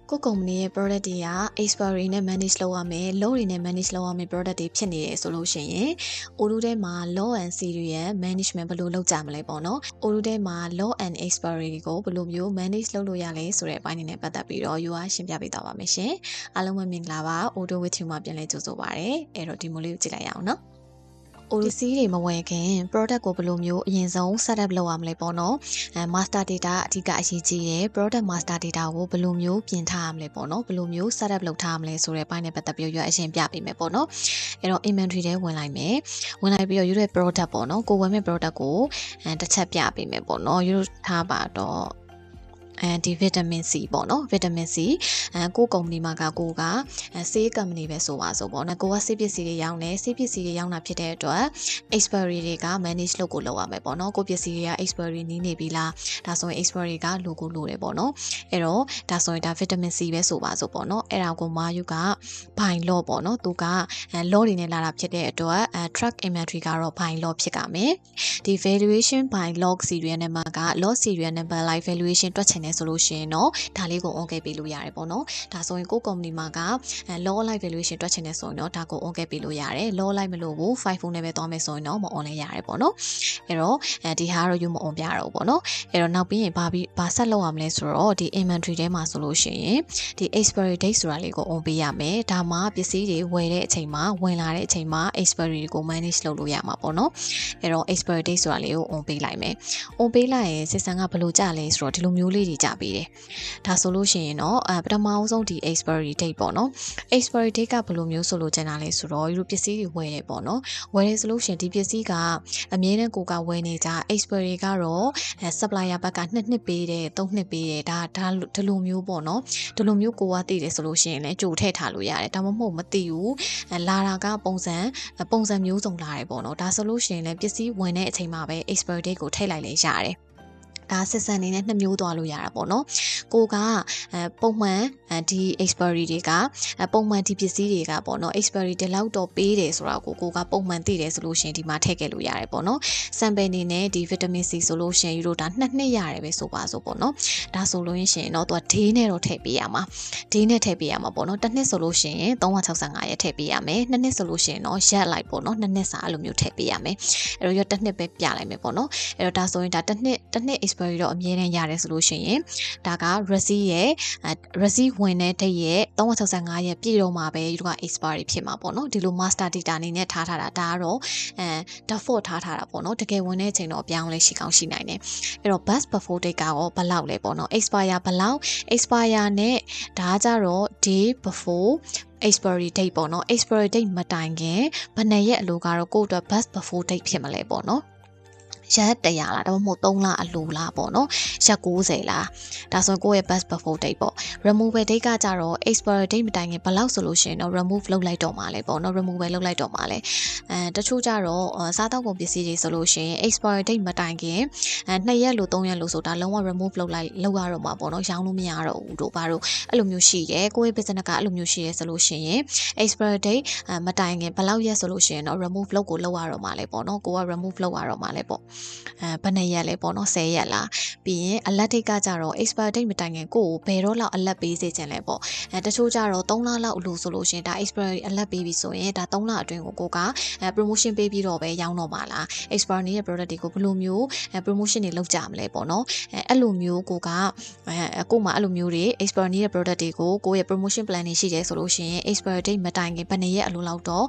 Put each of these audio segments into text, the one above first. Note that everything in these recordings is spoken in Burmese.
ကိုကုမ္ပဏီရဲ့ product တွေက expiry နဲ့ manage လုပ်ရမယ် law တွေနဲ့ manage လုပ်ရမယ် product တွေဖြစ်နေရဆိုလို့ရှိရင် Odoo ထဲမှာ law and serial management ဘယ်လိုလုပ်ကြမလဲပေါ့နော် Odoo ထဲမှာ law and expiry ကိုဘယ်လိုမျိုး manage လုပ်လို့ရလဲဆိုတဲ့အပိုင်းနဲ့ပတ်သက်ပြီးတော့ ယူအားရှင်းပြပေးသွားပါမယ်ရှင်အားလုံးပဲမင်္ဂလာပါ Odoo with you မှာပြန်လည်ကြိုဆိုပါရစေအဲ့တော့ဒီမိုလေးကိုကြည့်လိုက်ရအောင်နော်Odoo တွေမဝင်ခင် product ကိုဘယ်လိုမျိုးအရင်ဆုံး setup လုပ်ရမလဲပေါ့နော် master data အဓိကအရေးကြီးတယ် product master data ကိုဘယ်လိုမျိုးပြင်ထားရမလဲပေါ့နော်ဘယ်လိုမျိုး setup လုပ်ထားရမလဲဆိုတဲ့ပိုင်းနဲ့ပတ်သက်ပြီးတော့အရင်ပြပေးမယ်ပေါ့နော်အဲ့တော့ inventory ထဲဝင်လိုက်မယ်ဝင်လိုက်ပြီးတော့ယူတဲ့ product ပေါ့နော်ကိုဝယ်မဲ့ product ကိုတစ်ချက်ပြပေးမယ်ပေါ့နော်ယူထားပါတော့ဒီ vitamin C ပေါ့နော် vitamin C ကိုကုမ္ပဏီမှာကိုကဆေးကုမ္ပဏီပဲဆိုပါဆိုပေါ့နော်ကိုကဆေးပစ္စည်းတွေရောင်းတယ်ဆေးပစ္စည်းတွေရောင်းတာဖြစ်တဲ့အတွက် expiry တွေက manage လုပ်ကိုလုပ်ရမယ်ပေါ့နော်ကိုပစ္စည်းတွေက expiry နီးနေပြီလားဒါဆိုရင် expiry ကလိုကိုလိုတယ်ပေါ့နော်အဲ့တော့ဒါဆိုရင်ဒါ vitamin C ပဲဆိုပါဆိုပေါ့နော်အဲ့ဒါကိုမာယူက buy law ပေါ့နော်သူက law တွေနဲ့လာတာဖြစ်တဲ့အတွက် track inventory ကတော့ buy law ဖြစ်ကြမယ်ဒီ valuation by log serial number က log serial number like valuation တွက်ချင်တယ်ဆိုလို့ရှိရင်တော့ဒါလေးကို on ခဲ့ပေးလို့ရတယ်ပေါ့နော်ဒါဆိုရင်ကိုကုမ္ပဏီမှာက log like valuation တွက်ချင်တယ်ဆိုရင်တော့ဒါကို on ခဲ့ပေးလို့ရတယ် log like မလို့ဘူး5 phone နဲ့ပဲသွားမယ်ဆိုရင်တော့မ on လဲရတယ်ပေါ့နော်အဲ့တော့ဒီဟာကတော့ယူမ on ပြတော့ပေါ့နော်အဲ့တော့နောက်ပြီးရင်ဘာဆက်လုပ်ရမလဲဆိုတော့ဒီ inventory ထဲမှာဆိုလို့ရှိရင်ဒီ expiry date ဆိုတာလေးကို on ပေးရမယ်ဒါမှပစ္စည်းတွေဝယ်တဲ့အချိန်မှာဝင်လာတဲ့အချိန်မှာ expiry ကို manage လုပ်လို့ရမှာပေါ့နော်အဲ့တော့ expiry date ဆိုတာလေးကို on ပေးလိုက်မယ် on ပေးလိုက်ရင် system ကဘယ်လိုကြလဲဆိုတော့ဒီလိုမျိုးလေးတွေကြပေးတယ်ဒါဆိုလို့ရှိရင်တော့ပထမအောင်ဆုံးဒီ expiry date ပေါ့နော် expiry date ကဘယ်လိုမျိုးဆိုလို့ကျန်တာလဲဆိုတော့ဒီပစ္စည်းတွေဝယ်တယ်ပေါ့နော်ဝယ်တယ်ဆိုလို့ရှိရင်ဒီပစ္စည်းကအမြဲတမ်းကိုကဝယ်နေကြ expiry ကတော့ supplier ဘက်က2နှစ်ပေးတယ်3နှစ်ပေးတယ်ဒါဒီလိုမျိုးပေါ့နော်ဒီလိုမျိုးကိုကသိတယ်ဆိုလို့ရှိရင်လည်းကြိုထည့်ထားလို့ရတယ်ဒါမှမဟုတ်မသိဘူးလာတာကပုံစံမျိုးစုံလာတယ်ပေါ့နော်ဒါဆိုလို့ရှိရင်လည်းပစ္စည်းဝင်တဲ့အချိန်မှာပဲ expiry date ကိုထည့်လိုက်လေရတယ်ဒါစစ်စံနေနဲ့2မျိုးသွားလို့ရတာပေါ့နော်ကိုကပုံမှန်ဒီ expiry တွေကပုံမှန်ဒီပစ္စည်းတွေကပေါ့နော် expiry ဒီလောက်တော့ပေးတယ်ဆိုတာကိုကပုံမှန်သိတယ်ဆိုလို့ရှိရင်ဒီမှာထည့်ခဲ့လို့ရတယ်ပေါ့နော် sample နေနဲ့ဒီ vitamin C ဆိုလို့ရှိရင်ယူတော့ဒါ2နှစ်ရတယ်ပဲဆိုပါဆိုပေါ့နော်ဒါဆိုလို့ရှိရင်တော့သူက day နဲ့တော့ထည့်ပေးရမှာ day နဲ့ထည့်ပေးရမှာပေါ့နော်တစ်နှစ်ဆိုလို့ရှိရင်365ရက်ထည့်ပေးရမယ်2နှစ်ဆိုလို့ရှိရင်တော့ရက်လိုက်ပေါ့နော်2နှစ်စာအဲ့လိုမျိုးထည့်ပေးရမယ်အဲ့တော့ရတစ်နှစ်ပဲပြလိုက်မယ်ပေါ့နော်အဲ့တော့ဒါဆိုရင်ဒါတစ်နှစ် expiry တော့အမြဲတမ်းရတယ်ဆိုလို့ရှိရင်ဒါက receipt ဝင်တဲ့ date ရဲ့365ရက်ပြည့်တော့မှာပဲဒီက expiry ဖြစ်မှာပေါ့နော်ဒီလို master data အနေနဲ့ထားတာဒါကတော့default ထားတာပေါ့နော်တကယ်ဝင်တဲ့အချိန်တော့အပြောင်းလဲရှိကောင်းရှိနိုင်တယ်အဲ့တော့ bus before date ကရောဘယ်လောက်လဲပေါ့နော် expire ဘယ်လောက် expire နဲ့ဒါကြတော့ day before expiry date ပေါ့နော် expiry date မတိုင်ခင်ဘယ်နှစ်ရက်အလိုကတော့ကိုယ့်အတွက် bus before date ဖြစ်မလဲပေါ့နော်ရက်100လားဒါမှမဟုတ်3လအလိုလားပေါ့နော်ရက်90လားဒါဆိုကိုယ့်ရဲ့ bus before date ပေါ့ removal date ကကြတော့ expiry date မတိုင်ခင်ဘယ်လောက်ဆိုလို့ရှိရင်တော့ remove လုပ်လိုက်တော့မှာလဲပေါ့နော် removal လုပ်လိုက်တော့မှာလဲတချို့ကြတော့စားတောက်ကုန်ပစ္စည်းတွေဆိုလို့ရှိရင် expiry date မတိုင်ခင်2ရက်လို့3ရက်လို့ဆိုတာလုံးဝ remove လုပ်ရတော့မှာပေါ့နော်ရောင်းလို့မရတော့ဘူးတို့ဘာလို့အဲ့လိုမျိုးရှိတယ်ကိုယ့်ရဲ့ business ကအဲ့လိုမျိုးရှိရဲဆိုလို့ရှိရင် expiry date မတိုင်ခင်ဘယ်လောက်ရက်ဆိုလို့ရှိရင်တော့ remove လုပ်ကိုလုပ်ရတော့မှာလဲပေါ့နော်ကိုက remove လုပ်ရတော့မှာလဲပေါ့ဘယ်နှစ်ရက်လဲပေါ့နော်10ရက်လားပြီးရင် alert date ကကြတော့ expire date မတိုင်ခင်ကိုဘယ်တော့လောက် alert ပေးစေချင်လဲပေါ့တချို့ကြတော့3လလောက်အလိုဆိုလို့ရှင်ဒါ expire alert ပေးပြီဆိုရင်ဒါ3လအတွင်းကိုကpromotion ပေးပြီးတော့ပဲရောင်းတော့မှာလား expire နေတဲ့ product တွေကိုဘယ်လိုမျိုးpromotion တွေလုပ်ကြမလဲပေါ့နော်အဲ့လိုမျိုးကိုမှအဲ့လိုမျိုးတွေ expire နေတဲ့ product တွေကိုကိုရဲ့ promotion plan တွေရှိတယ်ဆိုလို့ရှိရင် expire date မတိုင်ခင်ဘယ်နှစ်ရက်အလိုလောက်တော့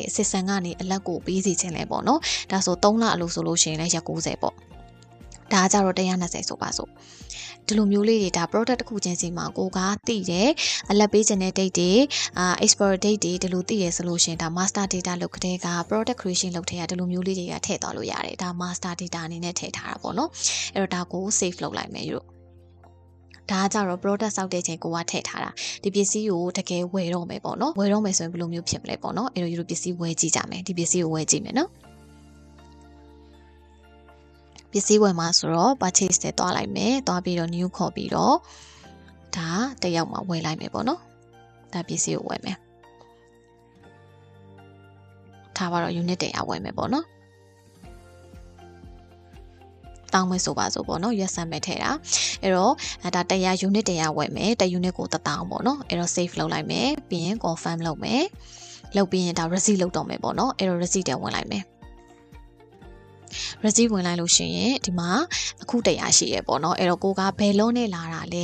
assistant ကနေ alert ကိုပေးစီချင်လဲပေါ့နော်ဒါဆို3လအလိုဆိုလို့ရှိရင်လည်းရက်90ပေါ့ဒါကြတော့120ဆိုပါစို့ဒီလိုမျိုးလေးတွေဒါ product တစ်ခုချင်းစီမှာကိုကသိတယ်အလက်ပေးခြင်းတဲ့ date တွေexpire date တွေဒီလိုသိရဆိုလို့ရှင်ဒါ master data လုပ်ခတဲ့က product creation လုပ်တဲ့ကဒီလိုမျိုးလေးတွေကထည့်သွားလို့ရတယ်ဒါ master data အနေနဲ့ထည့်ထားတာပေါ့နော်အဲ့တော့ဒါကို save လုပ်လိုက်မယ်ယူဒါကြတော့ product စောက်တဲ့ချိန်ကိုကထည့်ထားတာဒီပစ္စည်းကိုတကယ်ဝယ်တော့မယ်ပေါ့နော်ဝယ်တော့မယ်ဆိုရင်ဘယ်လိုမျိုးဖြစ်မလဲပေါ့နော်အဲ့တော့ယူပစ္စည်းဝယ်ကြည့်ကြမယ်ဒီပစ္စည်းကိုဝယ်ကြည့်မယ်နော်ပစ္စည်းဝယ်မှာဆိုတော့ purchase တဲ့သွားလိုက်မယ်သွားပြီးတော့ new ခေါ်ပြီးတော့ဒါတယောက်မှဝယ်လိုက်မယ်ပေါ့နော်ဒါပစ္စည်းကိုဝယ်မယ်ထားပါတော့ unit 100ဝယ်မယ်ပေါ့နော် 1000ပဲဆိုပါစို့ပေါ့နော်ရွက်ဆံမဲ့ထဲတာအဲ့တော့ဒါ100 unit 100ဝယ်မယ်1 unit ကို1000ပေါ့နော်အဲ့တော့ save လုပ်လိုက်မယ်ပြီးရင် confirm လုပ်မယ်လုပ်ပြီးရင်ဒါ receipt လုပ်တော့မယ်ပေါ့နော်အဲ့တော့ receipt တက်ဝင်လိုက်မယ်receipt ဝင်လိုက်လို့ရှိရင်ဒီမှာအခု100ရှိရပေါ့နော်အဲ့တော့ကိုကဘယ်လုံးနဲ့လာတာလ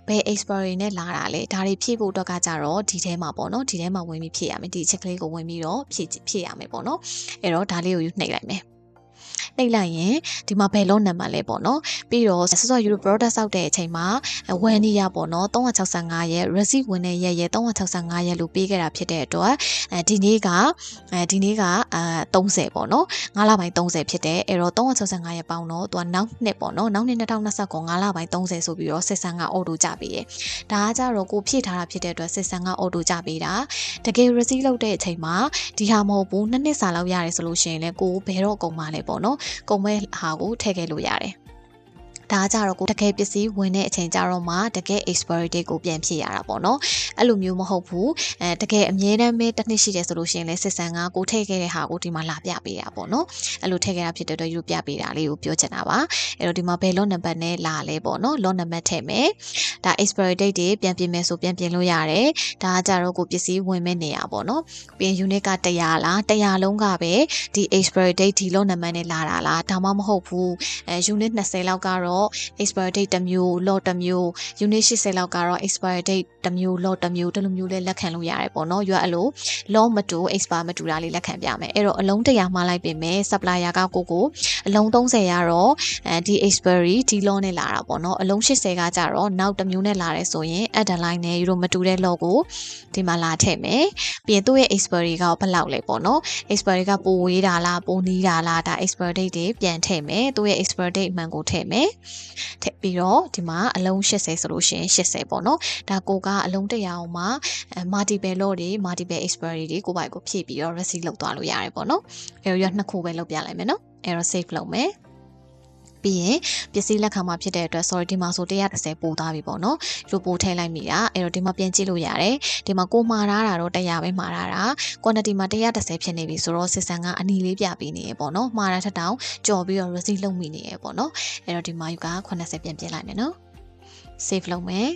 ဲဘယ် expiry နဲ့လာတာလဲဒါတွေဖြည့်ဖို့အတွက်ကကြတော့ဒီထဲမှာပေါ့နော်ဒီထဲမှာဝင်ပြီးဖြည့်ရမယ်ဒီ check ကလေးကိုဝင်ပြီးတော့ဖြည့်ရမယ်ပေါ့နော်အဲ့တော့ဒါလေးကိုယူနှိပ်လိုက်မယ်နှိပ်လိုက်ရင်ဒီမှာဘယ်လုံးနံပါတ်လဲပေါ့နော်ပြီးတော့ဆော့ဆော့ Euro product စောက်တဲ့အချိန်မှာဝယ်နေရပေါ့နော်365ရက် receipt ဝင်တဲ့ရက်365ရက်လို့ပေးခဲ့တာဖြစ်တဲ့အတွက်ဒီနေ့က30ပေါ့နော်9လပိုင်း30ဖြစ်တယ်အဲ့တော့365ရက်ပေါင်းတော့သူကနောက်နှစ်ပေါ့နော်နောက်နှစ်2029 9လပိုင်း30ဆိုပြီးတော့စစ်ဆန်ကအော်တိုကြပေးတယ်ဒါကကြတော့ကိုဖြည့်ထားတာဖြစ်တဲ့အတွက်စစ်ဆန်ကအော်တိုကြပေးတာတကယ် receipt လုပ်တဲ့အချိန်မှာဒီဟာမဟုတ်ဘူး2နှစ်စာလောက်ရတယ်ဆိုလို့ရှိရင်လည်းကိုဘယ်တော့ကုန်ပါလဲပေါ့နော်ကုန်မဲ့ဟာကိုထည့်ခဲ့လို့ရတယ်ဒါကြတော့ကိုတကယ်ပစ္စည်းဝင်တဲ့အချိန်ကြတော့မှတကယ် expiry date ကိုပြန်ဖြည့်ရတာပေါ့နော်အဲ့လိုမျိုးမဟုတ်ဘူးတကယ်အမြဲတမ်းပဲတစ်နှစ်ရှိတယ်ဆိုလို့ရှိရင်လည်းစစ်ဆန်ကကိုထည့်ခဲ့တဲ့ဟာကိုဒီမှာလာပြပေးတာပေါ့နော်အဲ့လိုထည့်ခဲ့တာဖြစ်တဲ့အတွက်ယူပြပေးတာလေးကိုပြောချင်တာပါအဲ့တော့ဒီမှာဘယ် lot number နဲ့လာလဲပေါ့နော် lot number ထည့်မယ်ဒါ expiry date တွေပြန်ပြင်မယ်ဆိုပြန်ပြင်လို့ရတယ်ဒါကြတော့ကိုပစ္စည်းဝင်မဲ့နေရပေါ့နော်ပြင် unit က100လား100လုံးကပဲဒီ expiry date ဒီ lot number နဲ့လာတာလားဒါမှမဟုတ်ဘူးunit 20လောက်ကတော့expiry date တစ်မျိုး lot တစ်မျိုး unit 80လောက်ကတော့ expiry date တစ်မျိုး lot တစ်မျိုးဒီလိုမျိုးလေးလက်ခံလို့ရတယ်ပေါ့နော်ရွက်အဲ့လို lot မတူ expire မတူတာလေးလက်ခံပြမယ်အဲ့တော့အလုံး100မှားလိုက်ပြင်မယ် supplier ကကိုအလုံး30ရတော့ဒီ expiry ဒီ lot နဲ့လာတာပေါ့နော်အလုံး80ကကြတော့နောက်တစ်မျိုးနဲ့လာတယ်ဆိုရင် add line နဲ့ euro မတူတဲ့ lot ကိုဒီမှာလာထည့်မယ်ပြီးရင်သူ့ရဲ့ expiry ကဘယ်လောက်လဲပေါ့နော် expiry ကပိုဝေးတာလားပိုနီးတာလားဒါ expiry date တွေပြန်ထည့်မယ်သူ့ရဲ့ expiry date မှန်ကိုထည့်မယ်ထည့်ပြီးတော့ဒီမှာအလုံး80ဆိုလို့ရှိရင်80ပေါ့နော်ဒါကိုကအလုံး100အောင်မှာ multiple lot တွေ multiple expiry တွေကိုပိုက်ကိုဖြည့်ပြီးတော့ receipt လုပ်သွားလို့ရတယ်ပေါ့နော်အဲ့တော့နှစ်ခုပဲလုပ်ပြလိုက်မယ်နော်အဲ့တော့ save လုပ်မယ်ပြီးရင်ပစ္စည်းလက်ခံမှာဖြစ်တဲ့အတွက် sorry ဒီမှာဆို130ပို့သွားပြီပေါ့နော်ဒီလိုပို့ထည့်လိုက်မိတာအဲ့တော့ဒီမှာပြန်ကြည့်လို့ရတယ်ဒီမှာကိုမှားထားတာတော့100ပဲမှားထားတာ quantity မှာ130ဖြစ်နေပြီဆိုတော့စစ်ဆန်ကအနီလေးပြပေးနေရပေါ့နော်မှားတာထက်တောင်ကြော်ပြီးတော့ receipt လုပ်မိနေရပေါ့နော်အဲ့တော့ဒီမှာယူက80ပြန်ပြင်လိုက်မယ်နော်save လုပ်မယ်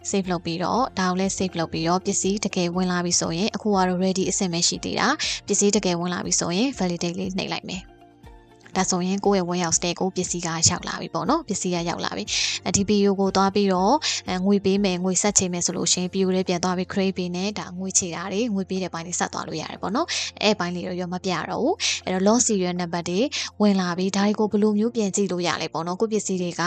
save လုပ်ပြီးတော့ဒါကိုလည်း save လုပ်ပြီးတော့ပစ္စည်းတကယ်ဝင်လာပြီဆိုရင်အခုကတော့ ready အဆင့်ပဲရှိသေးတာပစ္စည်းတကယ်ဝင်လာပြီဆိုရင် validate လေးနှိပ်လိုက်မယ်ဒါဆိုရင်ကိုယ့်ရဲ့ warehouse တဲ့ကိုပစ္စည်းကရောက်လာပြီပေါ့နော်ပစ္စည်းကရောက်လာပြီဒီ PO ကိုသွားပြီးတော့ငွေပေးမယ်ငွေဆက်ချေမယ်ဆိုလို့ရှိရင် PO လေးပြန်သွားပြီး create ပေးနေဒါငွေချေတာတွေငွေပေးတဲ့ပိုင်းလေးဆက်သွားလို့ရတယ်ပေါ့နော်အဲ့ပိုင်းလေးတော့ရောမပြတော့ဘူးအဲ့တော့ lot serial number တွေဝင်လာပြီဒါတွေကိုဘယ်လိုမျိုးပြန်ကြည့်လို့ရလဲပေါ့နော်ကိုပစ္စည်းတွေက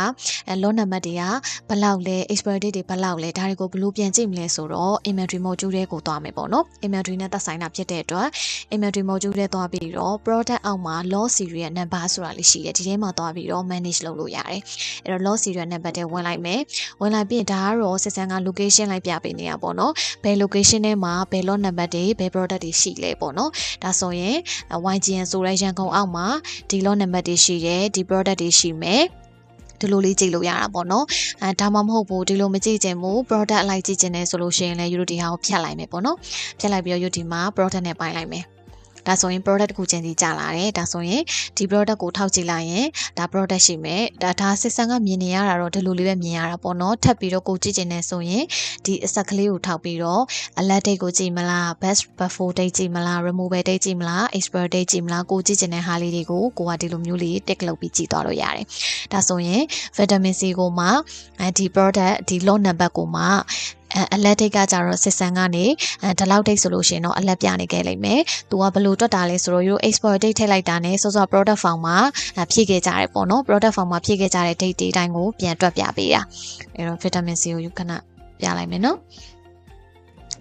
lot number တွေကဘယ်လောက်လဲ expiry date တွေဘယ်လောက်လဲဒါတွေကိုဘယ်လိုပြန်ကြည့်မလဲဆိုတော့ inventory module တွေကိုသွားမယ်ပေါ့နော် inventory နဲ့သက်ဆိုင်တာဖြစ်တဲ့အတွက် inventory module တွေသွားပြီးတော့ product အောက်မှာ lot serial numberဆိုတာလေးရှိတယ်ဒီထဲမှာသွားပြီးတော့ manage လုပ်လို့ရတယ်အဲ့တော့ lot serial number တွေဝင်လိုက်မယ်ဝင်လိုက်ပြီးဒါကတော့စစ်စံက location လိုက်ပြပေးနေတာပေါ့နော်ဘယ် location ထဲမှာဘယ် lot number တွေဘယ် product တွေရှိလဲပေါ့နော်ဒါဆိုရင် YGN ဆိုတဲ့ရန်ကုန်အောက်မှာဒီ lot number တွေရှိတယ်ဒီ product တွေရှိမယ်ဒီလိုလေးကြည့်လို့ရတာပေါ့နော်ဒါမှမဟုတ်ဘူးဒီလိုမကြည့်ချင်ဘူး product အလိုက်ကြည့်ချင်တယ်ဆိုလို့ရှိရင်လည်း Euro ဒီဟာကိုဖြတ်လိုက်မယ်ပေါ့နော်ဖြတ်လိုက်ပြီးတော့ Euro ဒီမှာ product နဲ့ပိုင်းလိုက်မယ်ဒါဆိုရင် product တစ်ခုချင်းစီကြာလာတယ်ဒါဆိုရင်ဒီ product ကိုထောက်ကြည့်လိုက်ရင်ဒါ product ရှိမယ်ဒါစစ်ဆန်ကမြင်နေရတာတော့ဒီလိုလေးပဲမြင်ရတာပေါ့နော်ထပ်ပြီးတော့ကိုကြည့်ချင်နေဆိုရင်ဒီအဆက်ကလေးကိုထောက်ပြီးတော့ alert date ကိုကြည့်မလား best before date ကြည့်မလား removal date ကြည့်မလား expire date ကြည့်မလားကိုကြည့်ချင်တဲ့ဟာလေးတွေကိုကိုကဒီလိုမျိုးလေး tick လုပ်ပြီးကြည့်သွားလို့ရတယ်ဒါဆိုရင် vitamin C ကိုမှဒီ product ဒီ lot number ကိုမှalert date ကကြတော့စစ်ဆန်ကနေဒီလောက် date ဆိုလို့ရှိရင်တော့ alert ပြနေခဲ့လိမ့်မယ်။သူကဘယ်လိုတွက်တာလဲဆိုတော့ Euro export date ထည့်လိုက်တာနဲ့စောစော product form မှာဖြည့်ခဲ့ကြတယ်ပေါ့နော် product form မှာဖြည့်ခဲ့ကြတဲ့ date တွေအတိုင်းကိုပြန်တွက်ပြပေးတာ။အဲ့တော့ vitamin C ကိုခဏပြလိုက်မယ်နော်။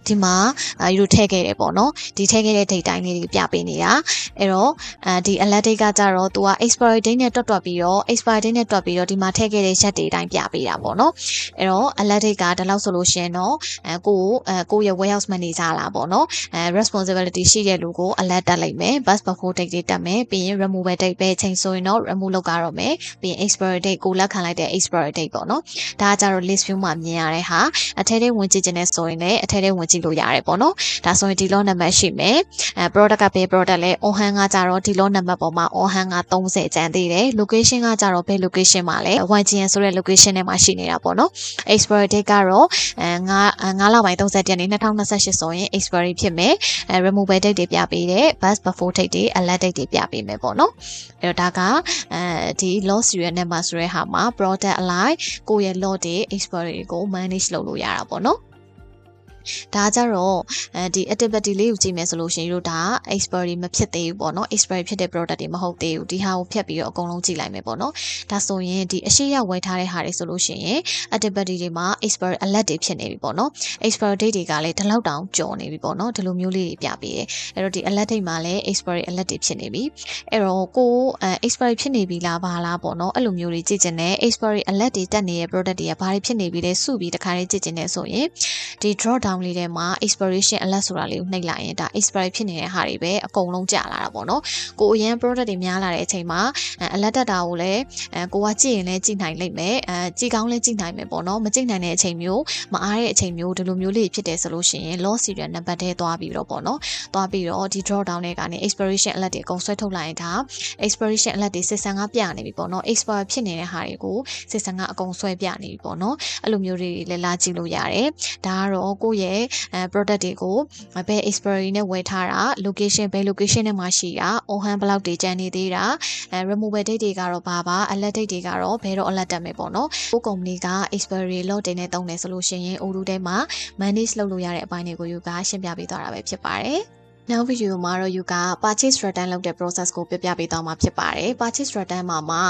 ဒီမှာEuro ထည့်ခဲ့တယ်ပေါ့နော်ဒီထည့်ခဲ့တဲ့ date တိုင်းလေးတွေပြပေးနေတာအဲ့တော့ဒီ alert date ကကြတော့သူက expiry date နဲ့တွက်ပြီးတော့ expiry date နဲ့တွက်ပြီးတော့ဒီမှာထည့်ခဲ့တဲ့ရက်တွေအတိုင်းပြပေးတာပေါ့နော်အဲ့တော့ alert date ကဒီလောက်ဆိုလို့ရှိရင်တော့ကိုရဲ့ warehouse manager လာပေါ့နော်responsibility ရှိတဲ့လူကို alert တက်လိုက်မယ် bus before date တွေတက်မယ်ပြီးရင် removal date ပဲချိန်ဆိုရင်တော့ remove လုပ်ကြတော့မယ်ပြီးရင် expiry date ကိုလက်ခံလိုက်တဲ့ expiry date ပေါ့နော်ဒါကကြတော့ list view မှာမြင်ရတဲ့ဟာအထဲထဲဝင်ကြည့်ခြင်းနဲ့ဆိုရင်လည်းအထဲထဲဝင်ကြည့် ကြည့်လို့ရတယ်ပေါ့နော်ဒါဆိုရင်ဒီ lot number ရှိမယ်product ကဘယ် product လဲ on hand ကကြတော့ဒီ lot number ပေါ်မှာ on hand က30ကျန်သေးတယ် location ကကြတော့ဘယ် location မှာလဲ YGN ဆိုတဲ့ location ထဲမှာရှိနေတာပေါ့နော် expiry date ကတော့9လပိုင်း31ရက်နေ့2028ဆိုရင် expiry ဖြစ်မယ်removal date တွေပြပေးတယ် bus before date တွေ alert date တွေပြပေးမယ်ပေါ့နော်အဲ့တော့ဒါကဒီ lot serial number ဆိုတဲ့ဟာမှာ product align ကိုယ့်ရဲ့ lot တွေ expiry ကို manage လုပ်လို့ရတာပေါ့နော်ဒါကြတော့ဒီ activity လေးကိုကြည့်မယ်ဆိုလို့ရှိရင်တို့ဒါ expiry မဖြစ်သေးဘူးပေါ့နော် expiry ဖြစ်တဲ့ product တွေမဟုတ်သေးဘူးဒီဟာကိုဖြတ်ပြီးတော့အကုန်လုံးကြည့်လိုက်မယ်ပေါ့နော်ဒါဆိုရင်ဒီအရှိရဝယ်ထားတဲ့ဟာတွေဆိုလို့ရှိရင် activity တွေမှာ expiry alert တွေဖြစ်နေပြီပေါ့နော် expiry date တွေကလည်းဒီလောက်တောင်ကျော်နေပြီပေါ့နော်ဒီလိုမျိုးလေးတွေပြပေးတယ်အဲ့တော့ဒီ alert date မှာလည်း expiry alert တွေဖြစ်နေပြီအဲ့တော့ကို expiry ဖြစ်နေပြီလားဘာလားပေါ့နော်အဲ့လိုမျိုးတွေကြည့်ချင်တယ် expiry alert တွေတက်နေတဲ့ product တွေကဘာတွေဖြစ်နေပြီလဲစုပြီးတခါလေးကြည့်ချင်တယ်ဆိုရင်ဒီ drop down လေးထဲမှာ expiration alert ဆိုတာလေးကိုနှိပ်လိုက်ရင်ဒါ expiry ဖြစ်နေတဲ့ဟာတွေပဲအကုန်လုံးကြာလာတာပေါ့နော်ကိုအရင် product တွေများလာတဲ့အချိန်မှာ alert တက်တာကိုလည်းကိုကကြည့်ရင်လည်းကြည့်နိုင်လိမ့်မယ်ကြည့်ကောင်းလည်းကြည့်နိုင်မယ်ပေါ့နော်မကြည့်နိုင်တဲ့အချိန်မျိုးမအားတဲ့အချိန်မျိုးဒီလိုမျိုးလေးဖြစ်တယ်ဆိုလို့ရှိရင် loss serial number ထဲသွားပြီးတော့ပေါ့နော်သွားပြီးတော့ဒီ drop down တွေကနေ expiration alert တွေအကုန်ဆွဲထုတ်လိုက်ရင်ဒါ expiration alert တွေ65ပြနေပြီပေါ့နော် expire ဖြစ်နေတဲ့ဟာတွေကို65အကုန်ဆွဲပြနေပြီပေါ့နော်အဲ့လိုမျိုးတွေလည်းလာကြည့်လို့ရတယ်ဒါကတော့ကိုရဲ့product တွေကိုဘယ် expiry နဲ့ဝယ်ထားတာ location ဘယ် location နဲ့မှရှိတာ on hand ဘယ်လောက်တွေကျန်နေသေးတာ removal date တွေကတော့ဘာပါ alert date တွေကတော့ဘယ်တော့ alert တက်မယ်ပေါ့နော်ကို company က expiry lot တွေနဲ့တုံးတယ်ဆိုလို့ရှိရင် Odoo ထဲမှာ manage လုပ်လို့ရတဲ့အပိုင်းတွေကိုယူကရှင်းပြပေးသွားတာပဲဖြစ်ပါတယ်နောက် video မှာတော့ယူက purchase return လုပ်တဲ့ process ကိုပြပြပေးသွားမှာဖြစ်ပါတယ် purchase return မှာ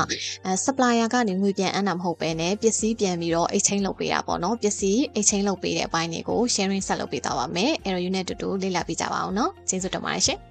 supplier ကနေငွေပြန်အပ်တာမဟုတ်ပဲねပစ္စည်းပြန်ပြီးတော့ exchange လုပ်ပေးတာပေါ့နော်ပစ္စည်း exchange လုပ်ပေးတဲ့အပိုင်းတွေကို sharing ဆက်လုပ်ပေးသွားပါမယ်အဲ့တော့ unit တူတူလေ့လာပေးကြပါအောင်နော်ကျေးဇူးတင်ပါတယ်ရှင်